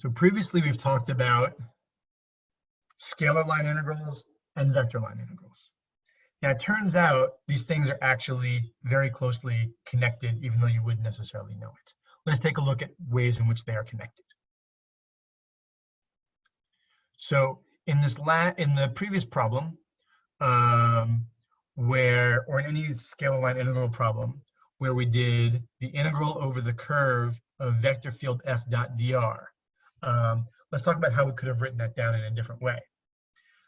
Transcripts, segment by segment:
So previously we've talked about scalar line integrals and vector line integrals. Now it turns out these things are actually very closely connected, even though you wouldn't necessarily know it. Let's take a look at ways in which they are connected. So in the previous problem, or in any scalar line integral problem, where we did the integral over the curve of vector field f dot dr. Let's talk about how we could have written that down in a different way.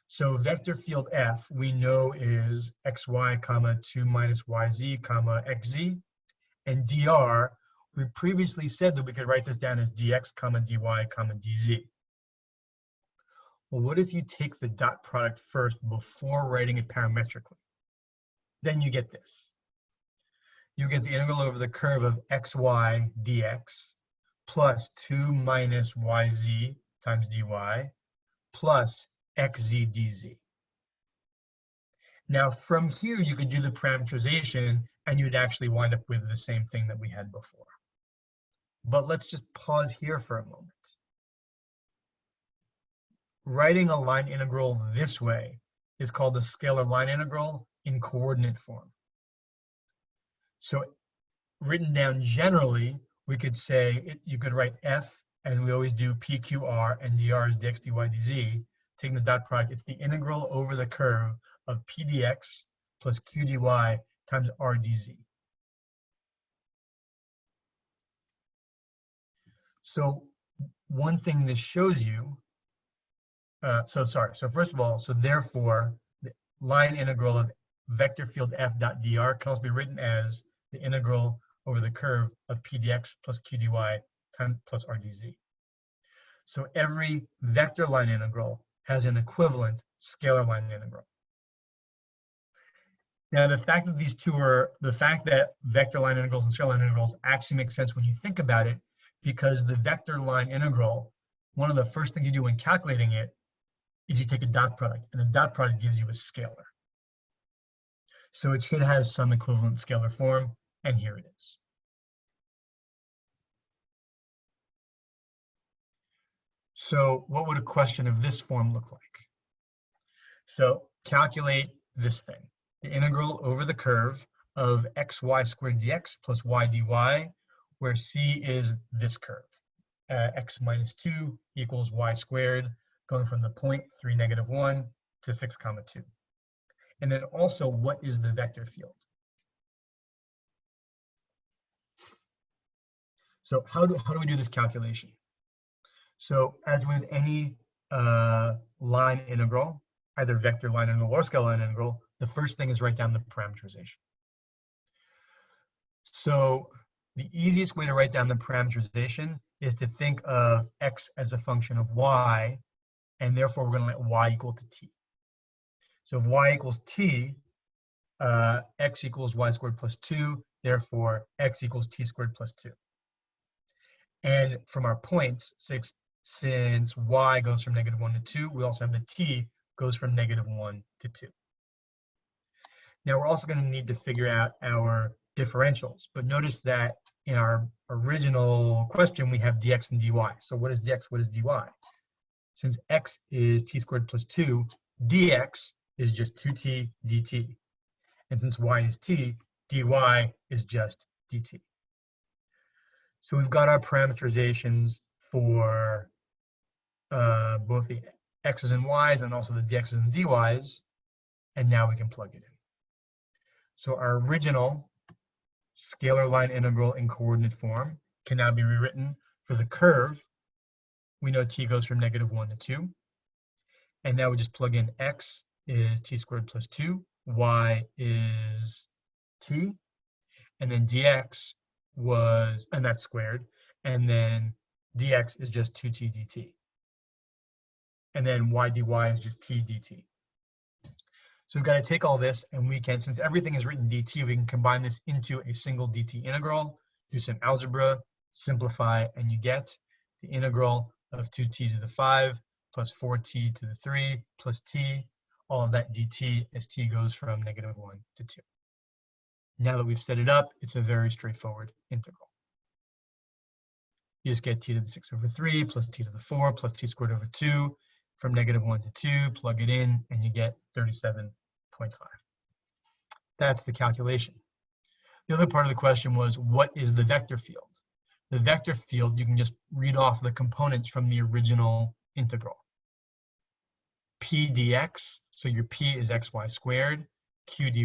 So vector field f we know is xy comma 2 minus yz comma xz, and dr we previously said that we could write this down as dx comma dy comma dz. Well, what if you take the dot product first before writing it parametrically? Then you get this. You get the integral over the curve of xy dx plus 2 minus yz times dy plus xz dz. Now from here you could do the parametrization and you'd actually wind up with the same thing that we had before. But let's just pause here for a moment. Writing a line integral this way is called a scalar line integral in coordinate form. So written down generally, we could say, you could write f, as we always do, pqr, and dr is dx, dy, dz. Taking the dot product, it's the integral over the curve of p dx plus q dy times r dz. So one thing this shows you, so first of all, therefore, the line integral of vector field f dot dr can also be written as the integral over the curve of p dx plus q dy times plus r dz. So every vector line integral has an equivalent scalar line integral. Now, the fact that vector line integrals and scalar line integrals actually make sense when you think about it, because the vector line integral, one of the first things you do when calculating it is you take a dot product, and a dot product gives you a scalar. So it should have some equivalent scalar form, and here it is. So what would a question of this form look like? So calculate this thing, the integral over the curve of xy squared dx plus y dy, where c is this curve, x minus 2 equals y squared, going from the point 3, negative 1 to 6, comma 2. And then also, what is the vector field? So how do we do this calculation? So as with any line integral, either vector line integral or scalar line integral, the first thing is write down the parametrization. So the easiest way to write down the parametrization is to think of x as a function of y, and therefore we're going to let y equal to t. So if y equals t, x equals y squared plus 2, therefore x equals t squared plus 2. And from our points, since y goes from negative 1 to 2, we also have the t goes from negative 1 to 2. Now we're also going to need to figure out our differentials, but notice that in our original question we have dx and dy. So what is dx, what is dy? Since x is t squared plus 2, dx is just 2t dt. And since y is t, dy is just dt. So we've got our parametrizations for both the x's and y's and also the dx's and dy's, and now we can plug it in. So our original scalar line integral in coordinate form can now be rewritten for the curve. We know t goes from negative 1 to 2. And now we just plug in x is t squared plus 2, y is t, and then dx was, and that's squared, and then dx is just 2t dt. And then y dy is just t dt. So we've got to take all this, and we can, since everything is written dt, we can combine this into a single dt integral, do some algebra, simplify, and you get the integral of 2t to the 5 plus 4t to the 3 plus t, all of that dt as t goes from negative 1 to 2. Now that we've set it up, it's a very straightforward integral. you just get t to the 6 over 3 plus t to the 4 plus t squared over 2 from -1 to 2, plug it in, and you get 37.5. That's the calculation. The other part of the question was, what is the vector field? The vector field, you can just read off the components from the original integral. P dx, so your p is xy squared. Q dy,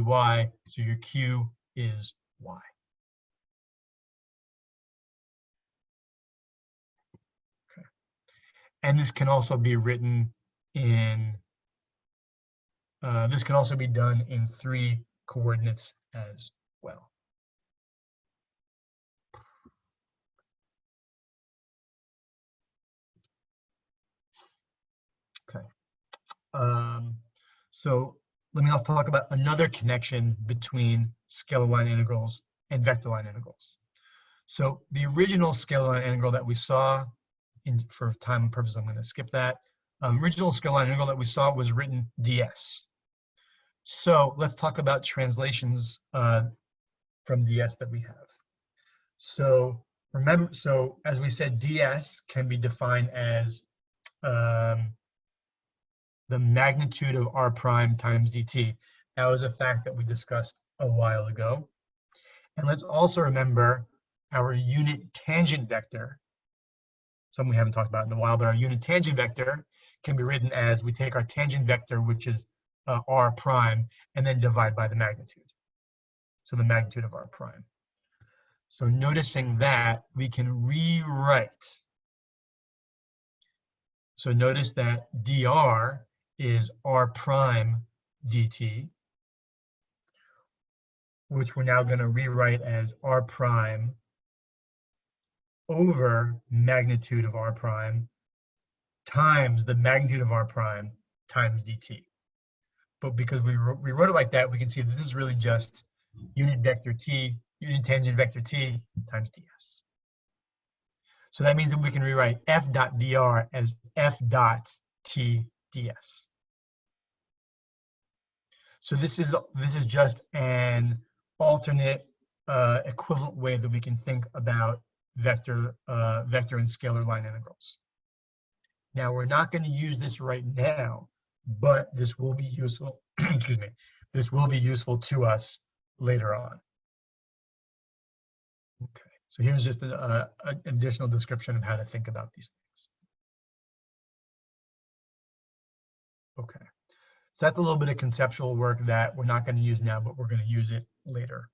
so your q is y. Okay. And this can also be written in, this can also be done in 3 coordinates as well. Okay. So let me also talk about another connection between scalar line integrals and vector line integrals. So the original scalar line integral that we saw, for time purposes, I'm going to skip that. Original scalar line integral that we saw was written ds. So let's talk about translations from ds that we have. So remember, so as we said, ds can be defined as the magnitude of r prime times dt. That was a fact that we discussed a while ago. And let's also remember our unit tangent vector, something we haven't talked about in a while, but our unit tangent vector can be written as we take our tangent vector, which is r prime, and then divide by the magnitude. So the magnitude of r prime. So noticing that, we can rewrite. So notice that dr is r prime dt, which we're now going to rewrite as r prime over magnitude of r prime times the magnitude of r prime times dt. But because we wrote it like that, we can see that this is really just unit vector t, unit tangent vector t times ds. So that means that we can rewrite f dot dr as f dot t ds. So this is just an alternate equivalent way that we can think about vector and scalar line integrals. Now we're not going to use this right now, but this will be useful. Excuse me. This will be useful to us later on. Okay. So here's just an additional description of how to think about these things. Okay. So that's a little bit of conceptual work that we're not going to use now, but we're going to use it later.